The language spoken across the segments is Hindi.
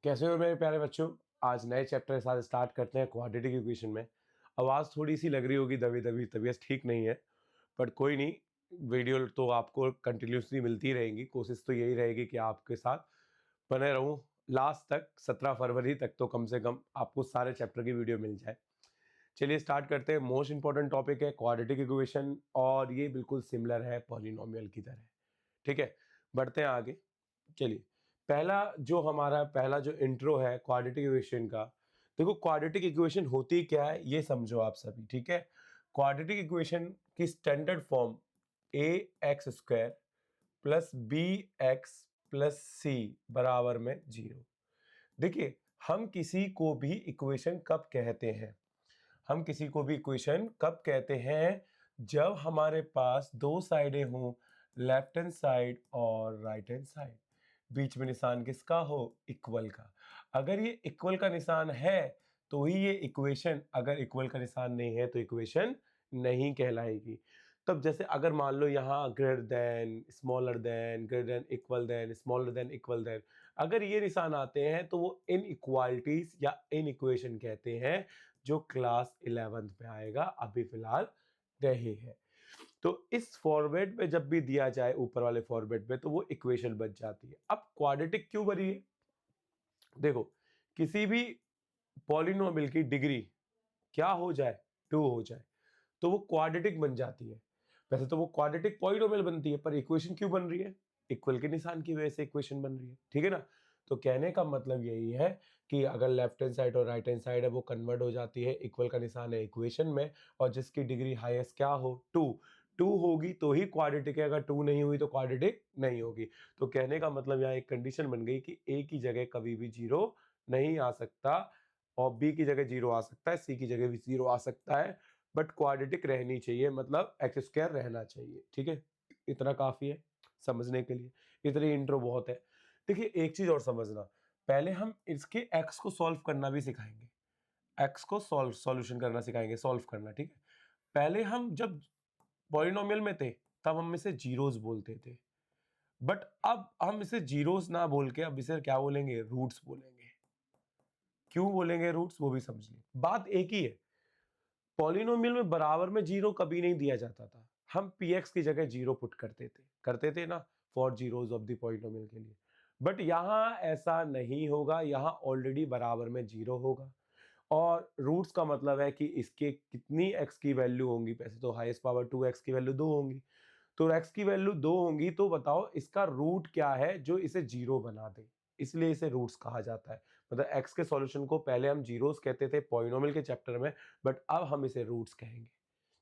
कैसे हो मेरे प्यारे बच्चों। आज नए चैप्टर के साथ स्टार्ट करते हैं क्वाड्रेटिक इक्वेशन में। आवाज़ थोड़ी सी लग रही होगी दबी दबी, तबीयत ठीक नहीं है, बट कोई नहीं। वीडियो तो आपको कंटिन्यूसली मिलती रहेंगी। कोशिश तो यही रहेगी कि आपके साथ बने रहूं लास्ट तक, 17 फरवरी तक तो कम से कम आपको सारे चैप्टर की वीडियो मिल जाए। चलिए स्टार्ट करते हैं। मोस्ट इंपॉर्टेंट टॉपिक है क्वाड्रेटिक इक्वेशन, और ये बिल्कुल सिमिलर है पॉलिनोमियल की तरह। ठीक है, बढ़ते हैं आगे। चलिए, पहला जो इंट्रो है क्वाड्रेटिक इक्वेशन का। देखो, क्वाड्रेटिक इक्वेशन होती क्या है ये समझो आप सभी। ठीक है, क्वाड्रेटिक इक्वेशन की standard form a x square plus b x plus c बराबर में 0। देखिए, हम किसी को भी इक्वेशन कब कहते हैं, हम किसी को भी इक्वेशन कब कहते हैं, जब हमारे पास दो साइडें हों, लेफ्ट हैंड साइड और राइट हैंड साइड, बीच में निशान किसका हो, इक्वल का। अगर ये इक्वल का निशान है तो ही ये इक्वेशन, अगर इक्वल का निशान नहीं है तो इक्वेशन नहीं कहलाएगी। तब जैसे अगर मान लो यहाँ greater than, smaller than, greater than, equal than, smaller than, equal than, अगर ये निशान आते हैं तो वो इन इक्वालिटीज या इन इक्वेशन कहते हैं, जो क्लास 11th में आएगा, अभी फिलहाल रहे हैं। तो इस फॉर्मेट में जब भी दिया जाए ऊपर वाले फॉर्मेट में, तो वो इक्वेशन बन जाती है। अब क्वाड्रेटिक क्यों बनी है, देखो, किसी भी पॉलिनोमियल की डिग्री क्या हो जाए, 2 हो जाए, तो वो क्वाड्रेटिक बन जाती है। वैसे तो वो क्वाड्रेटिक पॉलिनोमियल बनती है, पर इक्वेशन क्यों बन रही है, इक्वल के निशान की वजह से इक्वेशन बन रही है। ठीक है ना। तो कहने का मतलब यही है कि अगर लेफ्ट हैंड साइड और राइट हैंड साइड है वो कन्वर्ट हो जाती है, इक्वल का निशान है इक्वेशन में, और जिसकी डिग्री हाईएस्ट क्या हो, 2। 2 होगी तो ही क्वाड्रेटिक है, अगर 2 नहीं हुई तो क्वाड्रेटिक नहीं होगी। तो कहने का मतलब यहाँ एक कंडीशन बन गई कि ए की जगह कभी भी 0 नहीं आ सकता, और बी की जगह 0 आ सकता है, सी की जगह भी 0 आ सकता है, बट क्वाड्रेटिक रहनी चाहिए, मतलब एक्स स्क्वायर रहना चाहिए। ठीक है, इतना काफी है समझने के लिए, इतनी इंट्रो बहुत है। देखिए, एक चीज और समझना, पहले हम इसके एक्स को सॉल्व करना भी सिखाएंगे, एक्स को सॉल्यूशन करना सिखाएंगे, सॉल्व करना। ठीक है, पहले हम जब पॉलिनोमियल में थे तब हम इसे जीरोस बोलते थे, बट अब हम इसे जीरोस ना बोल के अब इसे क्या बोलेंगे, रूट्स बोलेंगे। क्यों बोलेंगे रूट्स, वो भी समझ लिए। बात एक ही है, पॉलिनोमियल में बराबर में 0 कभी नहीं दिया जाता था, हम px की जगह 0 पुट करते थे ना, for zeros of the polynomial के लिए। बट यहाँ ऐसा नहीं होगा, यहाँ ऑलरेडी बराबर में 0 होगा, और रूट्स का मतलब है कि इसके कितनी x की वैल्यू होंगी, वैसे तो हाईएस्ट पावर 2x की वैल्यू 2 होंगी, तो x की वैल्यू 2 होंगी, तो बताओ इसका रूट क्या है जो इसे 0 बना दे, इसलिए इसे रूट्स कहा जाता है। मतलब x के सॉल्यूशन को पहले हम जीरोस कहते थे पॉलिनोमियल के चैप्टर में, बट अब हम इसे रूट्स कहेंगे।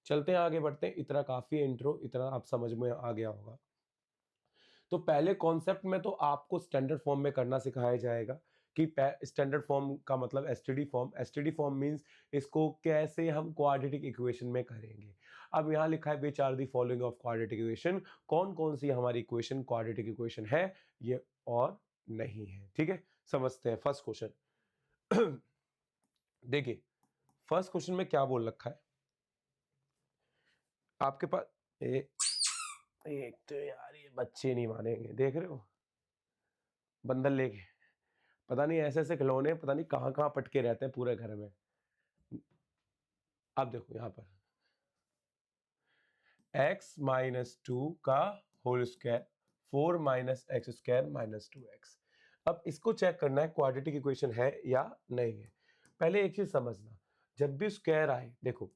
चलते हैं आगे बढ़ते हैं, इतना काफी इंट्रो, इतना आप समझ में आ गया होगा। तो पहले कॉन्सेप्ट में तो आपको स्टैंडर्ड फॉर्म में करना सिखाया जाएगा कि स्टैंडर्ड फॉर्म का मतलब STD form, STD form means इसको कैसे हम क्वाड्रेटिक इक्वेशन में करेंगे। अब यहाँ लिखा है which are the following of quadratic equation, कौन कौन सी हमारी इक्वेशन क्वाड्रेटिक इक्वेशन है ये और नहीं है। ठीक है, समझते हैं फर्स्ट क्वेश्चन। देखिए, फर्स्ट क्वेश्चन में क्या बोल रखा है आपके पास, एक तो यार ये बच्चे नहीं मानेंगे, देख रहे हो बंदर लेके, पता नहीं ऐसे ऐसे खिलौने पता नहीं कहाँ कहाँ पटके रहते हैं पूरे घर में। अब देखो यहाँ पर x-2 का होल स्क्वायर, 4 - x² - 2x। अब इसको चेक करना है क्वाड्रेटिक इक्वेशन है या नहीं है। पहले एक चीज समझना, जब भी स्क्वायर आए, देखो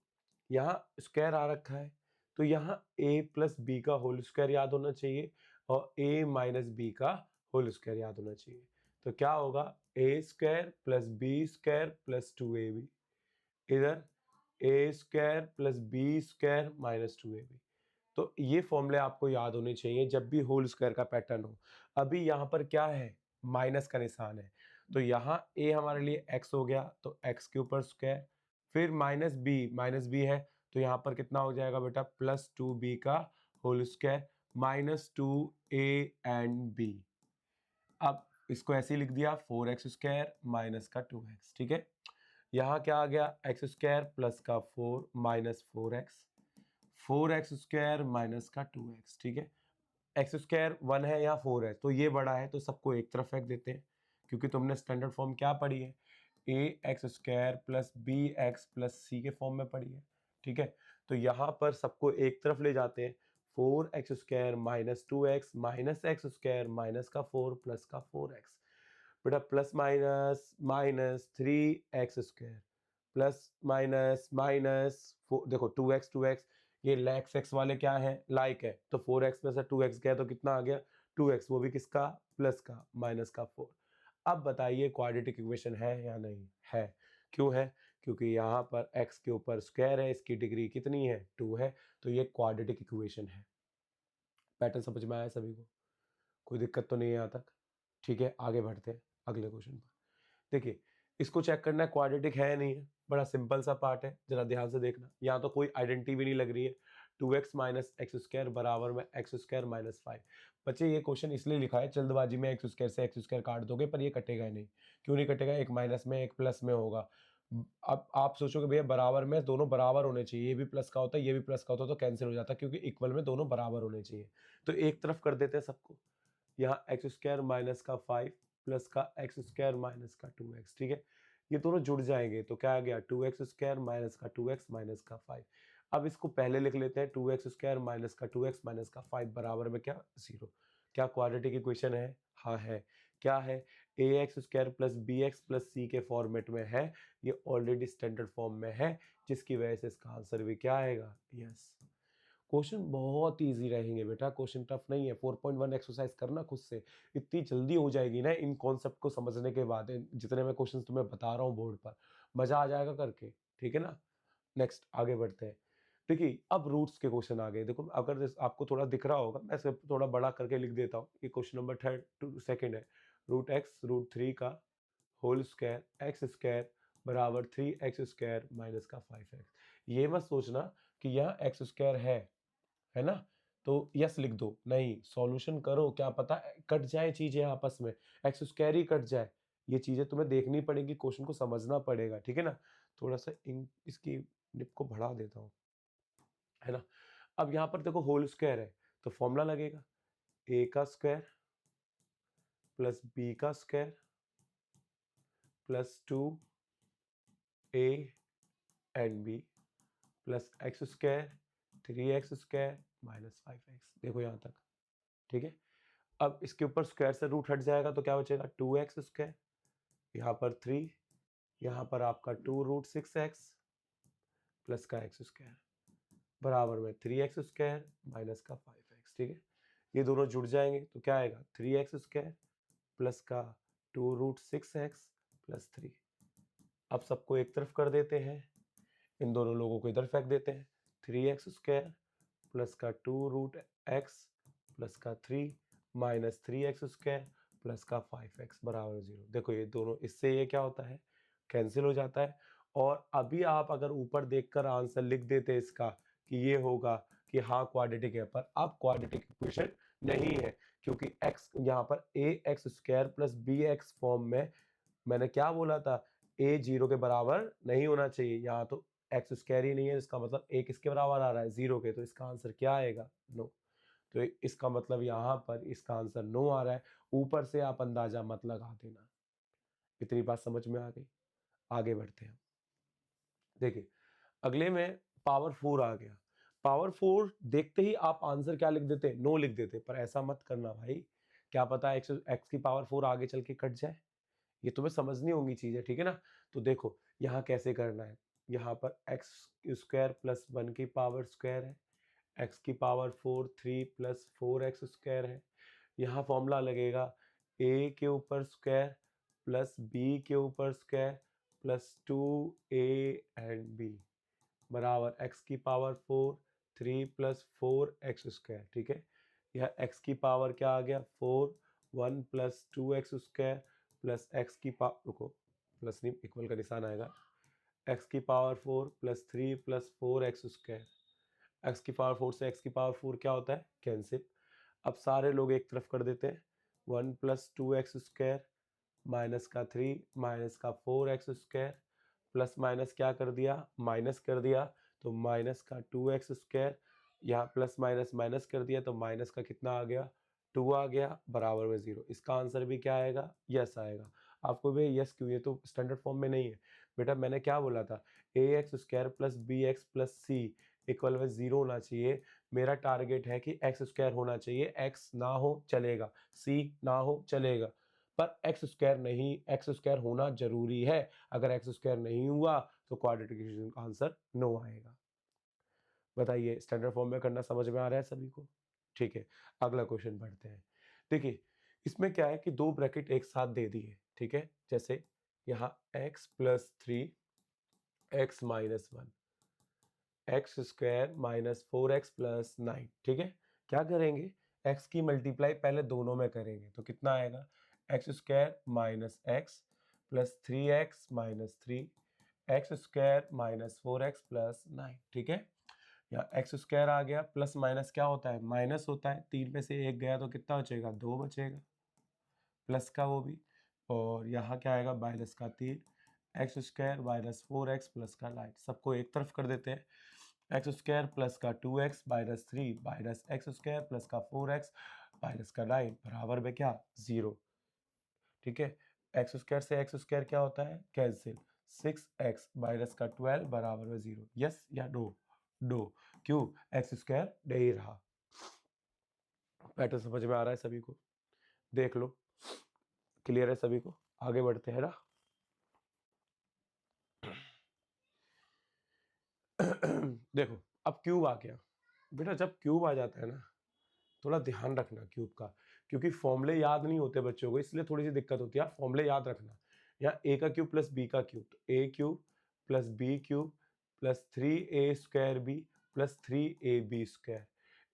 यहाँ स्क्वायर आ रखा है, तो यहाँ a प्लस बी का होल स्क्वायर याद होना चाहिए, और a माइनस बी का होल स्क्वायर याद होना चाहिए। तो क्या होगा, a² plus b² plus 2ab, इधर a² plus b² minus 2ab। तो ये फॉर्मूले आपको याद होने चाहिए जब भी होल स्क्वायर का पैटर्न हो। अभी यहाँ पर क्या है, माइनस का निशान है, तो यहाँ a हमारे लिए x हो गया, तो x के ऊपर स्क्वायर, फिर माइनस बी है, तो यहाँ पर कितना हो जाएगा बेटा, प्लस 2b का whole square minus 2a and b। अब इसको ऐसे ही लिख दिया, 4x² माइनस का 2x। ठीक है, यहाँ क्या आ गया, x² प्लस का 4 माइनस 4x, 4x² माइनस का 2x। ठीक है, x² 1 है या 4 है, तो ये बड़ा है तो सबको एक तरफ फेंक देते हैं, क्योंकि तुमने स्टैंडर्ड फॉर्म क्या पढ़ी है, a x square plus b x plus c के फॉर्म में पढ़ी है, ठीक है। तो यहाँ पर सबको एक तरफ ले जाते हैं, 4x square minus 2x minus x square minus का 4 प्लस का 4x, बेटा plus minus minus 3x square plus minus minus, देखो 2x ये लैक्स एक्स वाले क्या है, लाइक है, तो 4x में से 2x गया तो कितना आ गया 2x, वो भी किसका, प्लस का, माइनस का 4। अब बताइए क्वाड्रेटिक इक्वेशन है या नहीं है, क्यों है, क्योंकि यहाँ पर x के ऊपर स्क्वायर है, इसकी डिग्री कितनी है 2 है, तो ये क्वाड्रेटिक इक्वेशन है। पैटर्न समझ में आया सभी को, कोई दिक्कत तो नहीं है यहाँ तक, ठीक है। आगे बढ़ते हैं अगले क्वेश्चन पर। देखिए इसको चेक करना है क्वाड्रेटिक है या नहीं है, बड़ा सिंपल सा पार्ट है, जरा ध्यान से देखना, यहाँ तो कोई आइडेंटिटी भी नहीं लग रही है, 2x माइनस एक्स स्क्वायर बराबर में एक्स स्क्वायर माइनस 5। बच्चे ये क्वेश्चन इसलिए लिखा है, जल्दबाजी में एक्स स्क्वायर से एक्स स्क्वायर काट दोगे, पर ये कटेगा ही नहीं। क्यों नहीं कटेगा, एक माइनस में एक प्लस में होगा। अब आप सोचोगे भैया बराबर में दोनों बराबर होने चाहिए, ये भी प्लस का होता है ये भी प्लस का होता है, तो कैंसिल हो जाता है, क्योंकि इक्वल में दोनों बराबर होने चाहिए। तो एक तरफ कर देते हैं सबको, यहाँ एक्स स्क्वायर माइनस का 5 प्लस का एक्स स्क्वायर माइनस का 2x, ठीक है। ये दोनों जुड़ जाएंगे तो क्या आ गया 2x स्क्वायर माइनस का 2x माइनस का 5। अब इसको पहले लिख लेते हैं, 2x स्क्वायर माइनस का 2x माइनस का 5 बराबर में क्या 0। क्या क्वाड्रेटिक इक्वेशन है, हाँ है। क्या है, a x square plus b x plus c के फॉर्मेट में है, ये ऑलरेडी स्टैंडर्ड फॉर्म में है, जिसकी वजह से इसका आंसर भी क्या आएगा, यस। क्वेश्चन बहुत इजी रहेंगे बेटा, क्वेश्चन टफ नहीं है। 4.1 एक्सरसाइज करना खुद से, इतनी जल्दी हो जाएगी ना इन कॉन्सेप्ट को समझने के बाद, जितने मैं क्वेश्चंस तुम्हें बता रहा हूँ बोर्ड पर, मजा आ जाएगा करके, ठीक है ना। नेक्स्ट आगे बढ़ते हैं। देखिए अब रूट्स के क्वेश्चन आ गए, देखो अगर आपको थोड़ा दिख रहा होगा, मैं सिर्फ थोड़ा बड़ा करके लिख देता हूँ। ये क्वेश्चन नंबर सेकंड है, √x√3 का होल स्क्वायर एक्स स्क्वायर बराबर 3x स्क्वायर माइनस का 5x। ये मत सोचना कि यह एक्स स्क्वायर है ना, तो यस लिख दो, नहीं सॉल्यूशन करो, क्या पता कट जाए चीजें आपस में, एक्स स्क्वायर ही कट जाए, ये चीजें तुम्हें देखनी पड़ेगी, क्वेश्चन को समझना पड़ेगा, ठीक है ना। थोड़ा सा इसकी निप को बढ़ा देता हूँ, है ना। अब यहाँ पर देखो होल स्क्वायर है, तो फॉर्मूला लगेगा a का स्क्वायर प्लस b का square plus 2a and b plus x square 3x square minus 5x। देखो यहाँ तक, ठीक है। अब इसके ऊपर स्क्वायर से रूट हट जाएगा तो क्या बचेगा 2x स्क्वायर, यहाँ पर 3, यहाँ पर आपका 2√6x प्लस का x स्क्वायर बराबर में 3x स्क्वायर माइनस का 5x, ठीक है। ये दोनों जुड़ जाएंगे तो क्या आएगा 3x स्क्वायर प्लस का 2√6x प्लस 3। अब सबको एक तरफ कर देते हैं, इन दोनों लोगों को इधर फेंक देते हैं, 3x स्क्वायर प्लस का 2√x प्लस का 3 माइनस 3x स्क्वायर प्लस का 5x बराबर 0। देखो ये दोनों, इससे ये क्या होता है, कैंसिल हो जाता है। और अभी आप अगर ऊपर देखकर आंसर लिख देते इसका कि ये होगा कि हाँ क्वाड्रेटिक है, पर अब क्वाड्रेटिक इक्वेशन नहीं है, क्योंकि x यहाँ पर a x square plus b x form में, मैंने क्या बोला था, a 0 के बराबर नहीं होना चाहिए, यहाँ तो एक्स स्क्वायर ही नहीं है, इसका मतलब a किसके बराबर आ रहा है 0 के, तो इसका आंसर क्या आएगा, नो। तो इसका मतलब यहाँ पर इसका आंसर नो आ रहा है। ऊपर से आप अंदाजा मत लगा देना, इतनी बात समझ में आ गई। आगे बढ़ते हैं, देखिए अगले में पावर 4 आ गया। पावर 4 देखते ही आप आंसर क्या लिख देते, नो लिख देते, पर ऐसा मत करना भाई, क्या पता एक्स की पावर 4 आगे चल के कट जाए, ये तुम्हें समझनी होंगी चीजें, ठीक है ना। तो देखो यहाँ कैसे करना है, यहाँ पर एक्स स्क्वायर प्लस 1 की पावर स्क्वायर है, एक्स की पावर 4 3 प्लस 4x स्क्वायर है। यहाँ फॉर्मूला लगेगा a के ऊपर स्क्वायर प्लस b के ऊपर square plus 2a and b बराबर x की पावर 4 3 प्लस 4x स्क्वायर, ठीक है। यह x की पावर क्या आ गया 4 1 plus 2x square plus x की पावर, रुको प्लस नहीं इक्वल का निशान आएगा, x की power 4 plus 3 plus 4x square, x की पावर 4 से x की पावर 4 क्या होता है, कैंसिल। अब सारे लोग एक तरफ कर देते हैं, 1 प्लस 2x स्क्वायर माइनस का 3 माइनस का 4x स्क्वायर प्लस माइनस क्या कर दिया, माइनस कर दिया, तो माइनस का 2x स्क्वायर, यहाँ प्लस माइनस माइनस कर दिया तो माइनस का कितना आ गया 2 आ गया बराबर में 0। इसका आंसर भी क्या आएगा, यस आएगा। आपको भी यस क्यों, ये तो स्टैंडर्ड फॉर्म में नहीं है बेटा। मैंने क्या बोला था, ax² plus bx plus c equal में 0 होना चाहिए। मेरा टारगेट है कि x² होना चाहिए, x ना हो चलेगा, c ना हो चलेगा, पर x² नहीं, x² होना जरूरी है। अगर x² नहीं हुआ तो क्वाड्रेटिक इक्वेशन का आंसर नो आएगा। बताइए, स्टैंडर्ड फॉर्म में करना समझ में आ रहा है सभी को? ठीक है, अगला क्वेश्चन पढ़ते हैं। देखिए, इसमें क्या है कि दो ब्रैकेट एक साथ दे दिए, ठीक है, जैसे यहाँ x plus 3 x minus 1 x² minus 4x plus 9, ठीक है। क्या करेंगे, x की मल्टीप्लाई पहले दोनों में करेंगे तो कितना आएगा, x² minus x plus 3x minus 3 x² minus 4x plus 9, ठीक है। या x² आ गया, प्लस माइनस क्या होता है, माइनस होता है, 3 में से 1 गया तो कितना बचेगा, 2 बचेगा, प्लस का वो भी। और यहाँ क्या आएगा, माइनस का 3 x² माइनस 4x प्लस का 9, सबको एक तरफ कर देते हैं। x² प्लस का 2x minus 3 minus x² plus का 4x माइनस का 9 बराबर में क्या, 0, ठीक है। x² से x² क्या होता है, कैंसिल, 6x माइनस का 12 बराबर में 0, यस या नो, नो, क्यों, x² नहीं रहा। पैटर्न समझ में आ रहा है सभी को, देख लो, क्लियर है सभी को, आगे बढ़ते हैं ना। देखो, अब क्यूब आ गया बेटा। जब क्यूब आ जाता है ना, थोड़ा ध्यान रखना क्यूब का, क्योंकि फॉर्मूले याद नहीं होते बच्चों को, इसलिए थोड़ी सी दिक्कत होती है। आप फॉर्मूले याद रखना, यहाँ a का क्यूब प्लस b का क्यूब, तो a cube plus b cube plus 3a² b plus 3ab²।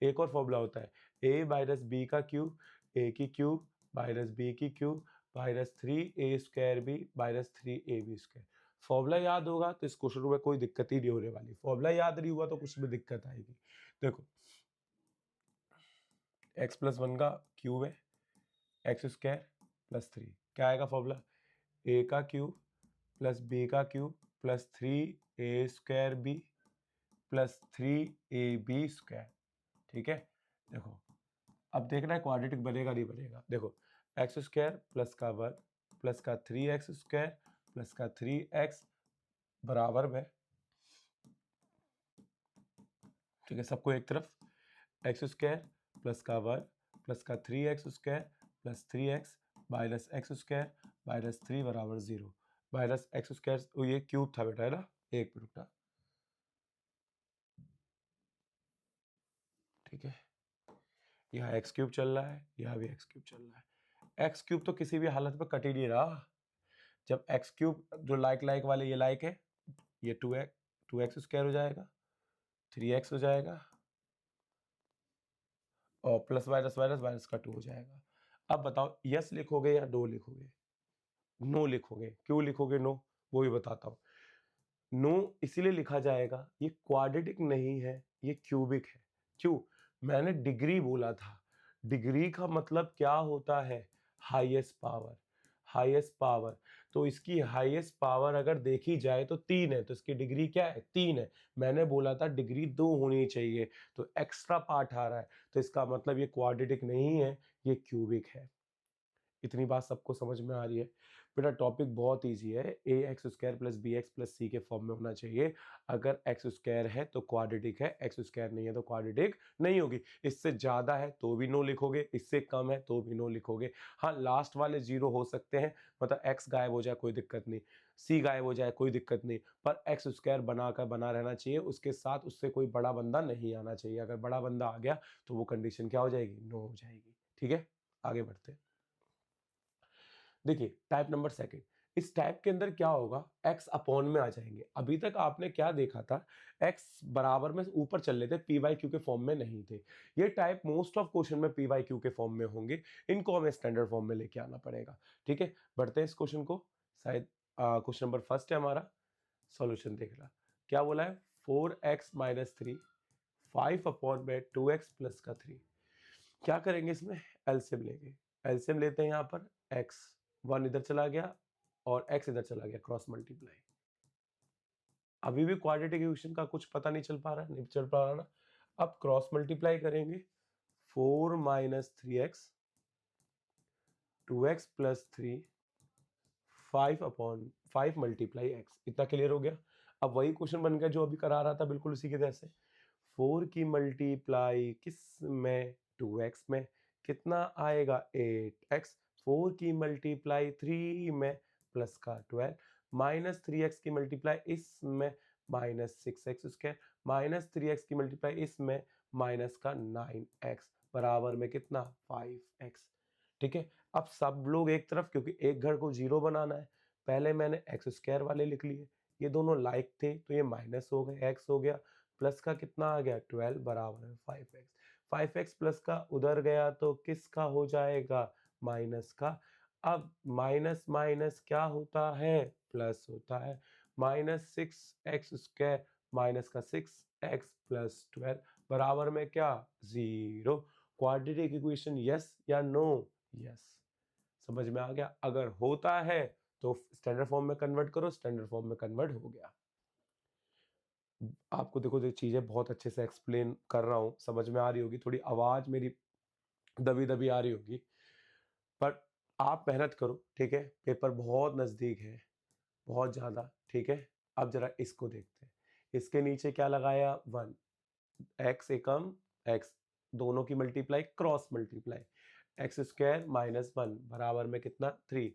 एक और फॉर्मूला होता है a माइनस b का क्यूब, a की क्यूब माइनस b की cube minus 3a² b minus 3ab²। Formula याद होगा तो इस क्वेश्चन में कोई दिक्कत ही नहीं होने वाली, फॉर्मूला याद नहीं हुआ तो कुछ में दिक्कत आएगी। देखो, x प्लस 1 का क्यूब है, x² प्लस 3, क्या आएगा फॉर्मूला, a का क्यूब प्लस b का cube plus 3a² b plus 3ab², ठीक है। देखो, अब देखना है क्वाड्रेटिक बनेगा नहीं बनेगा। देखो, x² प्लस का 1 प्लस का 3x² प्लस का 3x बराबर में, ठीक है, सबको एक तरफ, x² प्लस का 1 प्लस का 3x² plus 3x minus x² minus 3 बराबर 0, माइनस x², ये क्यूब था बेटा, है ना, एक मिनट का, ठीक है। यहाँ एक्स क्यूब चल रहा है, यहाँ भी एक्स क्यूब चल रहा है। एक्स क्यूब तो किसी भी हालत में कट ही नहीं रहा। जब एक्स क्यूब जो लाइक लाइक वाले ये लाइक है, ये 2x² हो जाएगा, 3x हो जाएगा, और प्लस माइनस माइनस माइनस का 2 हो जाएगा। अब बताओ, यस लिखोगे या नो लिखोगे, नो लिखोगे, क्यों लिखोगे नो, वो भी बताता हूँ। नो इसीलिए लिखा जाएगा, ये क्वाड्रेटिक नहीं है, ये क्यूबिक है। क्यों, मैंने डिग्री बोला था, डिग्री का मतलब क्या होता है, हाईएस्ट पावर, हाईएस्ट पावर। तो इसकी हाईएस्ट पावर अगर देखी जाए तो 3 है, तो इसकी डिग्री क्या है, 3 है। मैंने बोला था डिग्री 2 होनी चाहिए, तो एक्स्ट्रा पार्ट आ रहा है, तो इसका मतलब ये क्वाड्रेटिक नहीं है, ये क्यूबिक है। इतनी बात सबको समझ में आ रही है बेटा। टॉपिक बहुत इजी है, ax² plus bx plus c के फॉर्म में होना चाहिए। अगर x² है तो क्वाड्रेटिक है, x² नहीं है तो क्वाड्रेटिक नहीं होगी। इससे ज्यादा है तो भी नो लिखोगे, इससे कम है तो भी नो लिखोगे। हाँ, लास्ट वाले 0 हो सकते हैं, मतलब x गायब हो जाए कोई दिक्कत नहीं, c गायब हो जाए कोई दिक्कत नहीं, पर x² बना रहना चाहिए, उसके साथ उससे कोई बड़ा बंदा नहीं आना चाहिए। अगर बड़ा बंदा आ गया तो वो कंडीशन क्या हो जाएगी, नो हो जाएगी, ठीक है। आगे बढ़ते हैं। देखिए, टाइप नंबर सेकंड, इस टाइप के अंदर क्या होगा, x अपॉन में आ जाएंगे। अभी तक आपने क्या देखा था, x बराबर में ऊपर चल रहे थे, पी वाई क्यू के फॉर्म में नहीं थे। ये टाइप मोस्ट ऑफ क्वेश्चन में पी वाई क्यू के फॉर्म में होंगे, इनको हमें स्टैंडर्ड फॉर्म में लेके आना पड़ेगा, ठीक है। बढ़ते हैं इस क्वेश्चन को, शायद क्वेश्चन नंबर फर्स्ट है हमारा। सॉल्यूशन देख ला, क्या बोला है, 4x माइनस 3 5 अपॉन में 2x प्लस का 3। क्या करेंगे इसमें, एलसीएम लेंगे। एलसीएम लेते हैं यहाँ पर, x 1 इधर चला गया और x इधर चला गया, क्रॉस मल्टीप्लाई। अभी भी क्वाड्रेटिक इक्वेशन का कुछ पता नहीं चल पा रहा, नहीं चल पा रहा ना। अब क्रॉस मल्टीप्लाई करेंगे, 4 minus 3x 2x plus 3 5 multiply x. इतना क्लियर हो गया। अब वही क्वेश्चन बन गया जो अभी करा रहा था, बिल्कुल उसी के जैसे। 4 की मल्टीप्लाई किस में, 2x में, कितना आएगा 8x। 4 की मल्टीप्लाई 3 में प्लस का 12, माइनस 3x की मल्टीप्लाई इसमें minus 6x square, minus 3x की मल्टीप्लाई इसमें माइनस का 9x, बराबर में कितना 5x। ठीक है, अब सब लोग एक तरफ, क्योंकि एक घर को जीरो बनाना है, पहले मैंने एक्स स्क्वायर वाले लिख लिए, ये दोनों लाइक थे तो ये माइनस हो गए, एक्स हो गया, प्लस का कितना आ गया 12, बराबर है 5x। 5x प्लस का उधर गया तो किसका हो जाएगा, माइनस का। अब माइनस माइनस क्या होता है, प्लस होता है। माइनस 6x स्क्वायर माइनस का 6x प्लस 12, बराबर में क्या 0। क्वाड्रेटिक इक्वेशन यस या नो, यस। समझ में आ गया। अगर होता है तो स्टैंडर्ड फॉर्म में कन्वर्ट करो, स्टैंडर्ड फॉर्म में कन्वर्ट हो गया। आपको देखो जो चीजें बहुत अच्छे से एक्सप्लेन कर रहा हूँ, समझ में आ रही होगी, थोड़ी आवाज मेरी दबी दबी आ रही होगी, पर आप मेहनत करो, ठीक है। पेपर बहुत नजदीक है, बहुत ज्यादा, ठीक है। अब जरा इसको देखते हैं। इसके नीचे क्या लगाया, 1, एक्स एकम एक्स, दोनों की multiply cross multiply, x square minus 1 बराबर में कितना 3,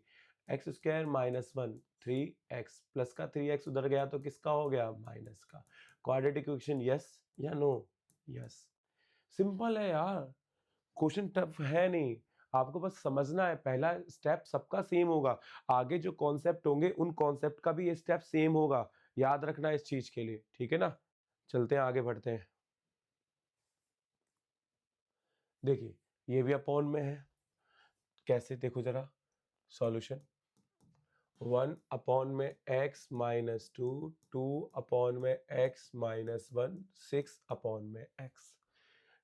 x square minus 1 3x plus का 3x उधर गया तो किसका हो गया, माइनस का। क्वाड्रेटिक इक्वेशन यस या नो, यस। सिंपल है यार, क्वेश्चन टफ है नहीं, आपको बस समझना है। पहला स्टेप सबका सेम होगा, आगे जो कॉन्सेप्ट होंगे उन कॉन्सेप्ट का भी ये स्टेप सेम होगा, याद रखना इस चीज के लिए, ठीक है ना। चलते हैं आगे बढ़ते हैं। देखिए ये भी अपॉन में है, कैसे देखो जरा सॉल्यूशन। 1 अपॉन में x माइनस 2, 2 अपॉन में x माइनस 1, 6 अपॉन में x।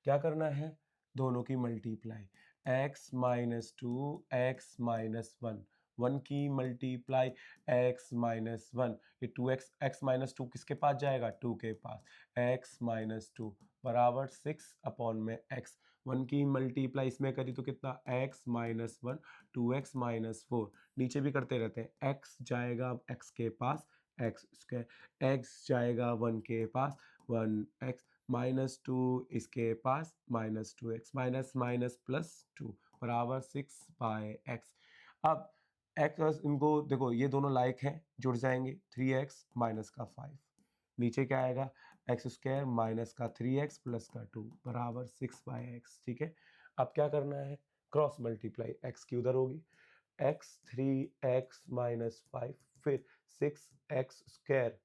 क्या करना है, दोनों की multiply, x minus 2 x minus 1, 1 की मल्टीप्लाई x माइनस 1, ये 2x, x माइनस 2 किसके पास जाएगा, 2 के पास, x माइनस 2 बराबर 6 अपॉन में x। 1 की मल्टीप्लाई इसमें करी तो कितना x माइनस 1, 2x माइनस 4, नीचे भी करते रहते हैं, x जाएगा x के पास x स्क्वायर, x जाएगा 1 के पास 1x, माइनस 2 इसके पास minus 2x, minus minus plus 2 बराबर 6/x। अब x इनको देखो, ये दोनों लाइक हैं, जुड़ जाएंगे, 3x माइनस का 5, नीचे क्या आएगा एक्स स्क्वायर माइनस का 3x प्लस का 2 बराबर 6/x। ठीक है, अब क्या करना है, क्रॉस मल्टीप्लाई, x की उधर होगी, x 3x माइनस 5, फिर 6x square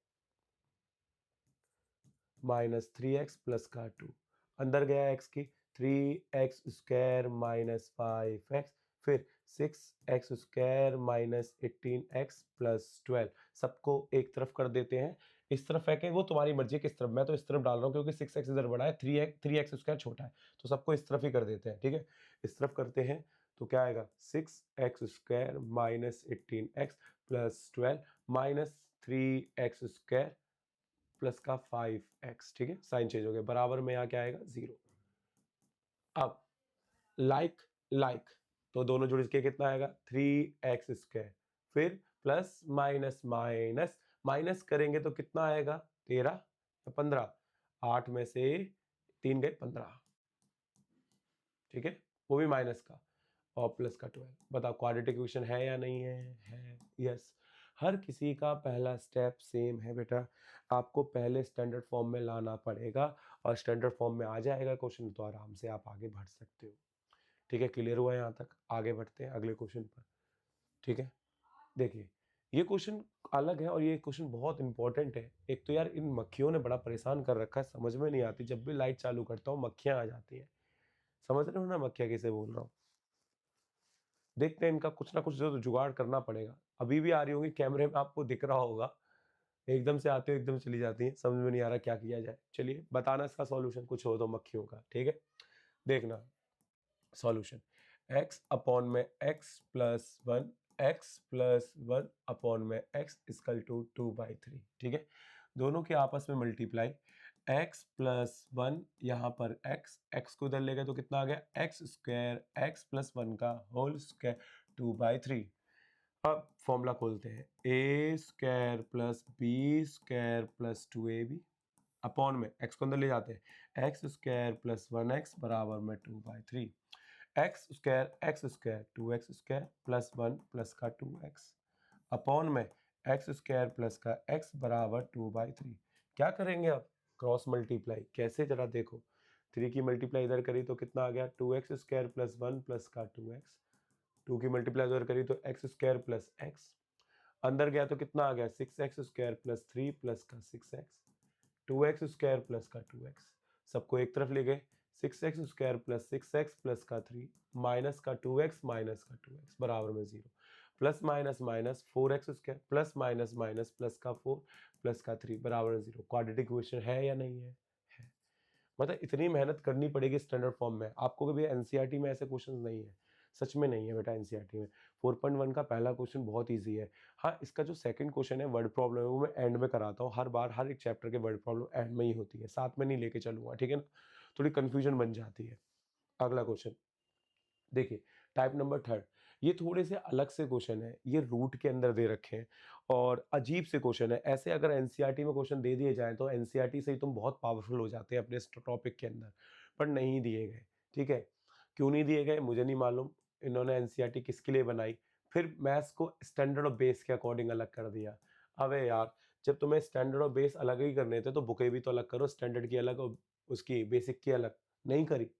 minus 3x plus का 2, अंदर गया x की 3x स्क्वायर माइनस 5x, फिर 6x square minus 18x plus 12। सबको एक तरफ कर देते हैं, इस तरफ है कि वो तुम्हारी मर्जी किस तरफ, मैं तो इस तरफ डाल रहा हूँ क्योंकि 6x इधर बड़ा है, 3x स्क्वायर छोटा है, तो सबको इस तरफ ही कर देते हैं। ठीक है, इस तरफ करते हैं तो क्या आएगा 6x square minus 18x plus 12 minus 3x square plus का 5x। ठीक है, साइन चेंज हो गया, बराबर में यहाँ क्या आएगा 0। अब लाइक लाइक, तो दोनों जुड़ के कितना आएगा 3x स्क्वायर, फिर प्लस माइनस माइनस, माइनस करेंगे तो कितना आएगा 13 या 15, 8 में से 3 गए 15। ठीक है, वो भी माइनस का, और प्लस का 12। बताओ क्वाड्रेटिक इक्वेशन है या नहीं है यस। हर किसी का पहला स्टेप सेम है बेटा, आपको पहले स्टैंडर्ड फॉर्म में लाना पड़ेगा, और स्टैंडर्ड फॉर्म में आ जाएगा क्वेश्चन तो आराम से आप आगे बढ़ सकते हो। ठीक है, क्लियर हुआ यहाँ तक, आगे बढ़ते हैं अगले क्वेश्चन पर। ठीक है, देखिए ये क्वेश्चन अलग है और ये क्वेश्चन बहुत इंपॉर्टेंट है। एक तो यार इन मक्खियों ने बड़ा परेशान कर रखा है, समझ में नहीं आती, जब भी लाइट चालू करता हूँ मक्खियां आ जाती हैं। समझ रहे हो ना मक्खियां किसे बोल रहा हूँ। देखते हैं इनका कुछ ना कुछ जो जुगाड़ करना पड़ेगा। अभी भी आ रही होंगी, कैमरे में आपको दिख रहा होगा, एकदम से आते हो एकदम चली जाती है, समझ में नहीं आ रहा क्या किया जाए। चलिए बताना इसका सॉल्यूशन कुछ हो तो मक्खियों का। ठीक है, देखना सॉल्यूशन, x अपॉन में x plus 1, x plus 1 upon में x इक्वल टू 2/3। ठीक है, दोनों के आपस में मल्टीप्लाई, x प्लस 1 यहाँ पर x को उधर ले गए तो कितना आ गया x स्क्वायर x प्लस 1 का होल स्क्वायर 2/3। अब फॉर्मूला खोलते हैं, a square plus b square plus 2ab upon में एक्स को अंदर ले जाते हैं, एक्स स्क्वायर प्लस 1x बराबर में 2/3, x square 2x square plus 1 plus का 2x अपॉन में एक्स स्क्वायर प्लस का x बराबर 2/3। क्या करेंगे अब, क्रॉस मल्टीप्लाई। कैसे, जरा देखो, 3 की मल्टीप्लाई इधर करी तो कितना आ गया, 2x स्क्वायर प्लस 1 प्लस का 2x, 2 की मल्टीप्लाई उधर करी तो एक्स स्क्वायर प्लस एक्स, अंदर गया तो कितना आ गया, 6x स्क्वायर प्लस 3 प्लस का 6x, 2x स्क्वायर प्लस का 2x, सबको एक तरफ ले गए, 6x square plus 6x plus का 3 माइनस का 2x बराबर में 0, plus minus minus 4x square plus minus minus plus का 4 प्लस का 3 बराबर में 0। क्वाड्रेटिक इक्वेशन है या नहीं है? है। मतलब इतनी मेहनत करनी पड़ेगी स्टैंडर्ड फॉर्म में, आपको कभी एनसीईआरटी में ऐसे क्वेश्चंस नहीं है, सच में नहीं है बेटा। एनसीईआरटी में 4.1 का पहला क्वेश्चन बहुत इजी है। हाँ, इसका जो सेकंड क्वेश्चन है वर्ड प्रॉब्लम है, वो मैं एंड में कराता हूँ हर बार, हर एक चैप्टर के वर्ड प्रॉब्लम एंड में ही होती है, साथ में नहीं लेके चलूंगा, ठीक है ना, थोड़ी कंफ्यूजन बन जाती है। अगला क्वेश्चन देखिए, टाइप नंबर थर्ड, ये थोड़े से अलग से क्वेश्चन है, ये रूट के अंदर दे रखे हैं और अजीब से क्वेश्चन है। ऐसे अगर एनसीईआरटी में क्वेश्चन दे दिए जाएं तो एनसीईआरटी से ही तुम बहुत पावरफुल हो जाते हैं अपने इस टॉपिक के अंदर, पर नहीं दिए गए, ठीक है। क्यों नहीं दिए गए मुझे नहीं मालूम, इन्होंने एनसीईआरटी किसके लिए बनाई, फिर मैथ्स को स्टैंडर्ड और बेस के अकॉर्डिंग अलग कर दिया। अबे यार, जब तुम्हें स्टैंडर्ड और बेस अलग ही करने थे तो बुकें भी तो अलग करो, स्टैंडर्ड की अलग और उसकी बेसिक की अलग, नहीं करी,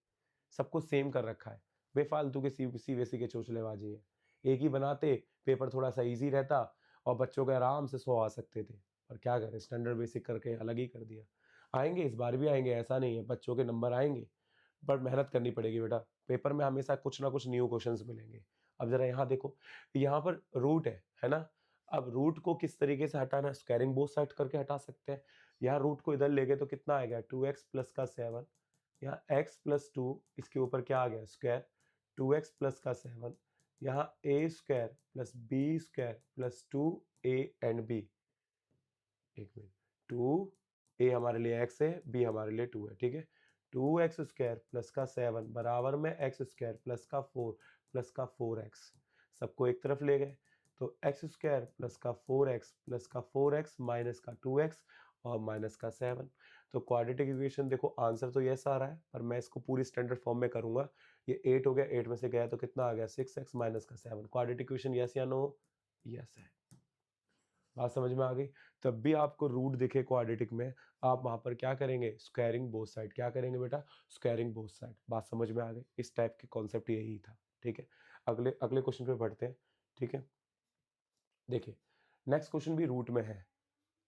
सबको सेम कर रखा है। बेफालतू के सीबीएसई के चोचलेबाजी है। एक ही बनाते, पेपर थोड़ा सा इजी रहता और बच्चों के आराम से 100 आ सकते थे, पर क्या करें, स्टैंडर्ड बेसिक करके अलग ही कर दिया। आएंगे, इस बार भी आएंगे, ऐसा नहीं है, बच्चों के नंबर आएंगे, पर मेहनत करनी पड़ेगी बेटा। पेपर में हमेशा कुछ ना कुछ न्यू क्वेश्चंस मिलेंगे। अब जरा यहाँ देखो, यहाँ पर रूट है ना। अब रूट को किस तरीके से हटाना है, स्क्वायरिंग बोथ साइड करके हटा सकते हैं। यहाँ रूट को इधर ले गए तो कितना आएगा, 2x प्लस का 7, यहाँ x प्लस 2, इसके ऊपर क्या आ गया, स्क्वायर, 2x प्लस का 7, यहाँ a square plus b square plus 2a and b, एक मिनट, 2a हमारे लिए x है, b हमारे लिए 2 है, ठीक है। 2x स्क्वायर प्लस का 7 बराबर में x स्क्वायर प्लस का 4 प्लस का 4x, सबको एक तरफ ले गए तो x स्क्वायर प्लस का 4x प्लस का 4x माइनस का 2x और माइनस का 7। तो क्वाड्रेटिक इक्वेशन देखो, आंसर तो यस आ रहा है, पर मैं इसको पूरी स्टैंडर्ड फॉर्म में करूंगा। ये 8 हो गया, 8 में से गया तो कितना आ गया, 6x माइनस का 7। क्वाड्रेटिक इक्वेशन यस या नो? यस है। बात समझ में आ गई? तब भी आपको रूट दिखे क्वाड्रेटिक में, आप वहां पर क्या करेंगे, स्क्वायरिंग बोथ साइड। क्या करेंगे बेटा, स्क्वायरिंग बोथ साइड। बात समझ में आ गई? इस टाइप के कॉन्सेप्ट यही था, ठीक है। अगले अगले क्वेश्चन पे बढ़ते हैं, ठीक है। देखिए, नेक्स्ट क्वेश्चन भी रूट में है,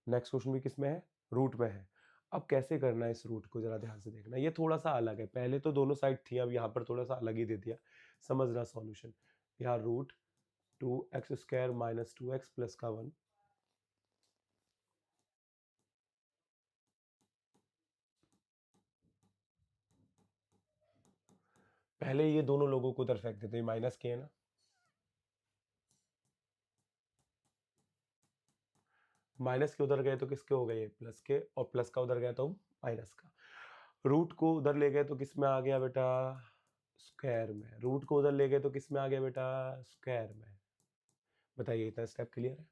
नेक्स्ट क्वेश्चन भी किस में है, रूट में है। अब कैसे करना है इस रूट को, जरा ध्यान से देखना, ये थोड़ा सा अलग है, पहले तो दोनों साइड थी, अब यहाँ पर थोड़ा सा अलग ही दे दिया। समझना सॉल्यूशन, यहाँ root 2x square minus 2x plus का 1, पहले ये दोनों लोगों को उधर फेंक देते हैं, माइनस के है ना, माइनस के उधर गए तो किसके हो गए, प्लस के, और प्लस का उधर गया तो माइनस का। रूट को उधर ले गए तो किस में आ गया बेटा, स्क्वायर में। रूट को उधर ले गए तो किस में आ गया बेटा, स्क्वायर में। बताइए, इतना स्टेप क्लियर है?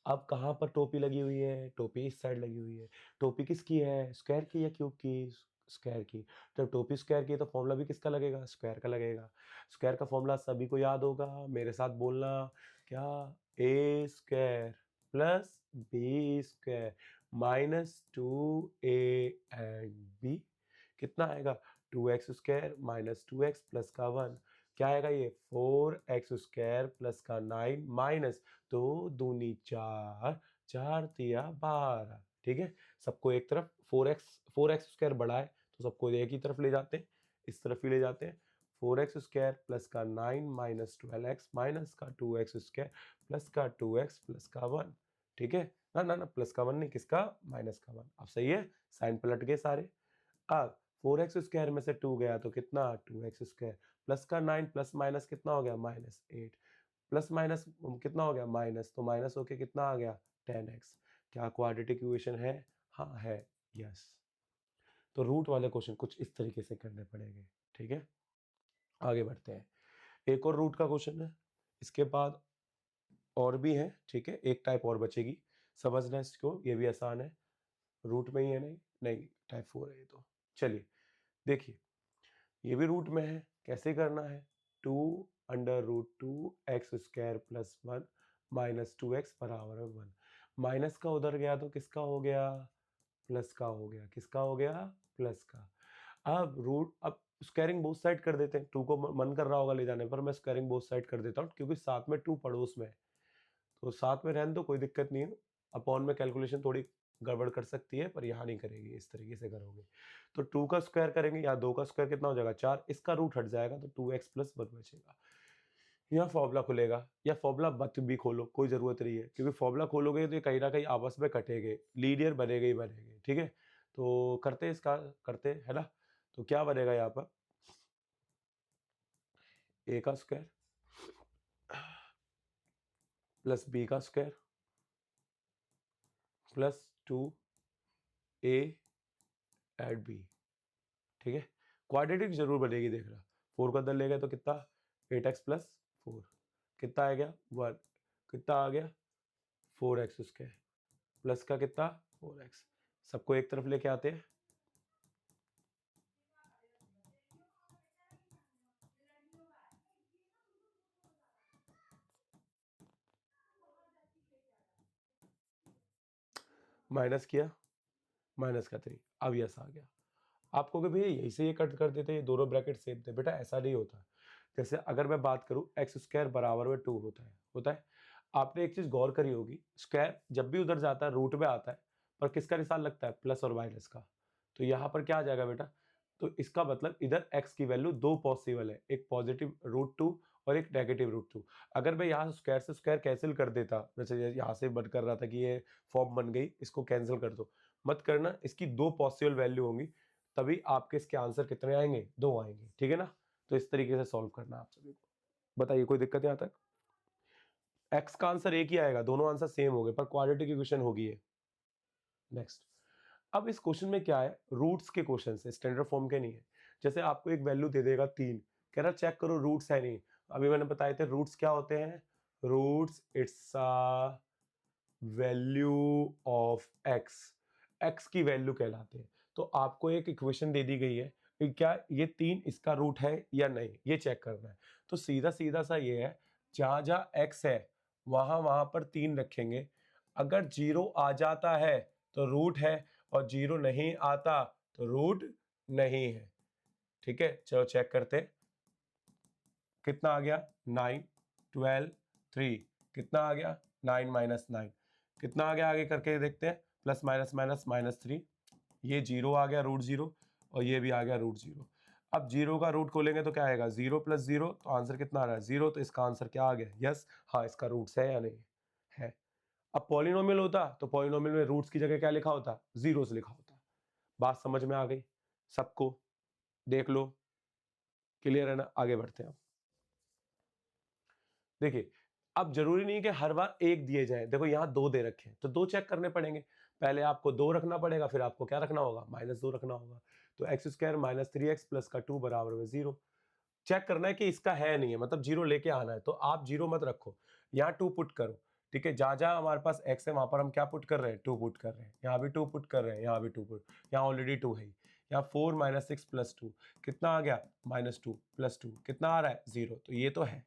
अब कहाँ पर टोपी लगी हुई है, टोपी इस साइड लगी हुई है। टोपी किसकी है, स्क्वायर की या क्यूब की, स्क्वायर की। जब टोपी स्क्वायर की है तो फॉर्मूला भी किसका लगेगा, स्क्वायर का लगेगा। स्क्वायर का फॉर्मूला सभी को याद होगा, मेरे साथ बोलना, क्या, a square plus b square minus 2a and b, कितना आएगा, 2x square minus 2x plus का 1, क्या आएगा ये, 4x स्क्वायर प्लस का 9 माइनस 2 दूनी 4, 4 तिया 12, ठीक है। सबको एक तरफ, 4x स्क्वायर बड़ा है तो सबको एक ही तरफ ले जाते हैं, इस तरफ ही ले जाते हैं। 4x स्क्वायर प्लस का 9 माइनस 12x माइनस का 2x स्क्वायर प्लस का 2x प्लस का 1, ठीक है ना, ना ना, प्लस का 1 नहीं, किसका, माइनस का 1। अब सही है, साइन पलट गए सारे। अब 4x स्क्वायर में से 2 गया तो कितना, 2x स्क्वायर प्लस का 9 प्लस माइनस कितना हो गया, माइनस 8, प्लस माइनस कितना हो गया, माइनस, तो माइनस होके कितना आ गया, 10x। क्या क्वाड्रेटिक इक्वेशन है? हाँ है, यस। तो रूट वाले क्वेश्चन कुछ इस तरीके से करने पड़ेंगे, ठीक है। आगे बढ़ते हैं, एक और रूट का क्वेश्चन है, इसके बाद और भी है, ठीक है, एक टाइप और बचेगी, समझना इसको, ये भी आसान है, रूट में ही है, नहीं नहीं टाइप 4 है ये तो। चलिए देखिए, ये भी रूट में है, कैसे करना है, 2 x square plus 1 minus 2x बराबर है 1। माइनस का उधर गया तो किसका हो गया, प्लस का हो गया, किसका हो गया, प्लस का। अब स्क्वायरिंग बोथ साइड कर देते हैं, 2 को मन कर रहा होगा ले जाने पर, मैं स्क्वायरिंग बोथ साइड कर देता हूँ, क्योंकि साथ में 2 पड़ोस में है, तो साथ में रहने दो, कोई दिक्कत नहीं है। अपॉन में कैलकुलेशन थोड़ी गड़बड़ कर सकती है, पर यहाँ नहीं करेगी, इस तरीके से करोगे। तो 2 का स्क्वायर करेंगे, या 2 का स्क्वायर कितना हो जाएगा 4, इसका रूट हट जाएगा तो 2x प्लस 1 बचेगा। यहाँ फॉर्मूला खुलेगा, या फॉर्मूला मत भी खोलो, कोई जरूरत नहीं है, क्योंकि फॉर्मूला खोलोगे तो ये कहीं ना कहीं आपस में कटेंगे, लीनियर बनेगे ही बनेंगे, ठीक है। तो करते इसका, करते है ना। तो क्या बनेगा यहाँ पर, a का स्क्वायर प्लस b का square plus 2a at b, ठीक है। क्वाड्रेटिक जरूर बनेगी, देख रहा, 4 को अंदर ले गए तो कितना, 8x प्लस 4, कितना आ गया 1, कितना आ गया 4x स्क्वायर प्लस का कितना 4x, सबको एक तरफ लेके आते हैं। माइनस किया, माइनस का 3, अब यस आ गया। आपको कि भैया यही से ये कट कर देते, ये दोनों ब्रैकेट सेम थे, बेटा ऐसा नहीं होता। जैसे अगर मैं बात करूं एक्स स्क्वायर बराबर में 2 होता है। आपने एक चीज गौर करी होगी, स्क्वायर जब भी उधर जाता है रूट में आता है, पर किसका निशान लगता है, प्लस और माइनस का। तो यहाँ पर क्या आ जाएगा बेटा, तो इसका मतलब इधर x की वैल्यू दो पॉसिबल है, एक पॉजिटिव √2 और एक नेगेटिव √2। अगर मैं यहाँ स्क्वायर से स्क्वायर कैंसिल कर देता, जैसे यहाँ से बन कर रहा था कि ये फॉर्म बन गई, इसको कैंसिल कर दो, मत करना, इसकी दो पॉसिबल वैल्यू होंगी, तभी आपके इसके आंसर कितने आएंगे, 2 आएंगे, ठीक है ना। तो इस तरीके से सॉल्व करना आप सभी को। बताइए कोई दिक्कत यहाँ तक, x का आंसर एक ही आएगा, दोनों आंसर सेम हो गए, पर क्वाड्रेटिक इक्वेशन होगी ये। नेक्स्ट, अब इस क्वेश्चन में क्या है, रूट्स के क्वेश्चन है, स्टैंडर्ड फॉर्म के नहीं है। जैसे आपको एक वैल्यू दे देगा 3, कह रहा चेक करो रूट्स है नहीं। अभी मैंने बताए थे रूट्स क्या होते हैं, roots it's value of x, x की वैल्यू कहलाते हैं। तो आपको एक इक्वेशन दे दी गई है कि क्या ये 3 इसका रूट है या नहीं, ये चेक करना है। तो सीधा सीधा सा ये है, जहां जहां x है वहां वहां पर 3 रखेंगे, अगर 0 आ जाता है तो रूट है, और 0 नहीं आता तो रूट नहीं है, ठीक है। चलो चेक करते, कितना आ गया 9 12 3, कितना आ गया 9 माइनस 9, कितना आ गया, आगे करके देखते हैं, प्लस माइनस माइनस माइनस 3, ये 0 आ गया √0, और ये भी आ गया √0। अब 0 का रूट खोलेंगे तो क्या आएगा, 0 प्लस 0, तो आंसर कितना आ रहा है 0, तो इसका आंसर क्या आ गया, यस, हाँ इसका रूट्स है या नहीं है। अब पॉलिनोमियल होता तो पॉलिनोमियल में रूट्स की जगह क्या लिखा होता, जीरोस लिखा होता। बात समझ में आ गई सबको, देख लो, क्लियर है ना, आगे बढ़ते हैं। देखिए, अब जरूरी नहीं कि हर बार एक दिए जाए, देखो यहाँ 2 दे रखे हैं तो 2 चेक करने पड़ेंगे, पहले आपको 2 रखना पड़ेगा, फिर आपको क्या रखना होगा, -2 रखना होगा। तो x square minus 3x plus का 2 बराबर में 0, चेक करना है कि इसका है नहीं है, मतलब 0 लेके आना है। तो आप 0 मत रखो, यहाँ 2 पुट करो, ठीक है। जहां जहां हमारे पास x है वहां पर हम क्या पुट कर रहे हैं, 2 पुट कर रहे हैं, यहाँ भी 2 पुट कर रहे हैं, यहाँ भी 2 पुट, यहाँ ऑलरेडी 2 है, यहाँ 4 माइनस 6 प्लस 2, कितना आ गया -2 प्लस 2, कितना आ रहा है 0, तो ये तो है।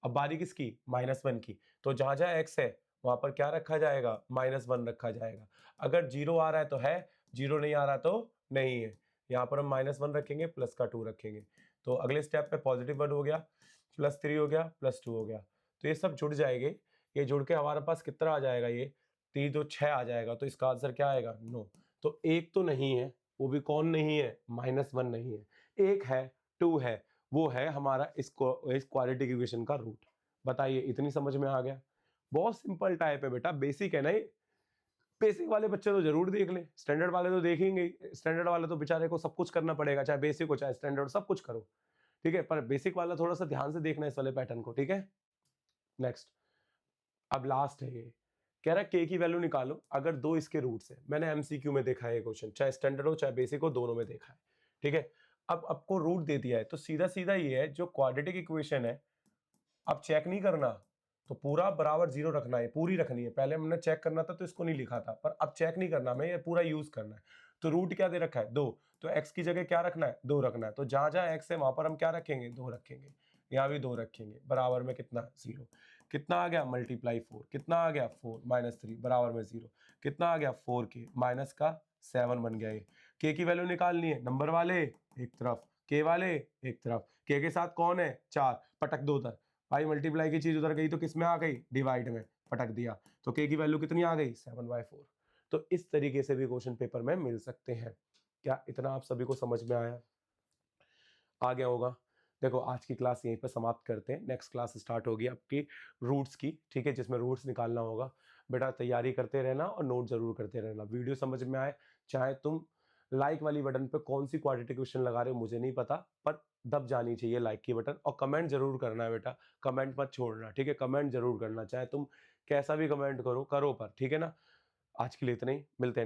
अब बारी किसकी, -1 की, तो जहां जहां x है वहां पर क्या रखा जाएगा, -1 रखा जाएगा। अगर 0 आ रहा है तो है, 0 नहीं आ रहा तो नहीं है। यहाँ पर हम -1 रखेंगे, प्लस का 2 रखेंगे, तो अगले स्टेप पे +1 हो गया, +3 हो गया, +2 हो गया, तो ये सब जुड़ जाएंगे। ये जुड़ के हमारे पास कितना आ जाएगा, ये 3 तो 6 आ जाएगा, तो इसका आंसर क्या आएगा, नो। तो एक तो नहीं है, वो भी कौन नहीं है, -1 नहीं है, एक है 2 है, वो है हमारा इस क्वाड्रेटिक इक्वेशन का रूट। बताइए इतनी समझ में आ गया, बहुत सिंपल टाइप है बेटा, बेसिक है ना ये। बेसिक वाले बच्चे तो जरूर देख ले, स्टैंडर्ड वाले तो देखेंगे ही। स्टैंडर्ड वाले तो बेचारे को सब कुछ करना पड़ेगा, चाहे बेसिक हो चाहे स्टैंडर्ड, सब कुछ करो, ठीक है। पर बेसिक वाला थोड़ा सा ध्यान से देखना इस वाले पैटर्न को, ठीक है। नेक्स्ट, अब लास्ट है ये, कह रहा है के की वैल्यू निकालो अगर 2 इसके रूट्स है। मैंने एमसीक्यू में देखा है ये क्वेश्चन, चाहे स्टैंडर्ड हो चाहे बेसिक हो, दोनों में देखा है, ठीक है। अब आपको रूट दे दिया है तो सीधा सीधा ये है, जो क्वाड्रेटिक इक्वेशन है अब चेक नहीं करना, तो पूरा बराबर 0 रखना है, पूरी रखनी है। पहले हमने चेक करना था तो इसको नहीं लिखा था, पर अब चेक नहीं करना हमें, ये पूरा यूज करना है। तो रूट क्या दे रखा है 2, तो x की जगह क्या रखना है 2 रखना है। तो जहां जहां x है वहां पर हम क्या रखेंगे 2 रखेंगे, यहाँ भी 2 रखेंगे। बराबर में कितना 0, कितना आ गया मल्टीप्लाई 4, कितना आ गया 4 माइनस 3 बराबर में 0, कितना आ गया 4k माइनस का 7 बन गया। ये k की वैल्यू निकालनी है, नंबर वाले एक तरफ, k वाले एक तरफ। k के साथ कौन है 4, पटक दो उधर भाई, मल्टीप्लाई की चीज उधर गई तो किस में आ गई डिवाइड में, पटक दिया तो k की वैल्यू कितनी आ गई 7/4। तो इस तरीके से भी क्वेश्चन पेपर में मिल सकते हैं। क्या इतना आप सभी को समझ में आया, आ गया होगा? देखो आज की क्लास यहीं पर समाप्त करते हैं, नेक्स्ट क्लास स्टार्ट होगी आपकी रूट्स की, ठीक है, जिसमें रूट्स निकालना होगा। बेटा तैयारी करते रहना और नोट जरूर करते रहना। वीडियो समझ में आए, चाहे तुम लाइक वाली बटन पे कौन सी क्वाड्रेटिक क्वेश्चन लगा रहे हो मुझे नहीं पता, पर दब जानी चाहिए लाइक की बटन, और कमेंट जरूर करना है बेटा, कमेंट मत छोड़ना, ठीक है, कमेंट जरूर करना, चाहे तुम कैसा भी कमेंट करो पर, ठीक है ना। आज के लिए इतना ही, मिलते हैं next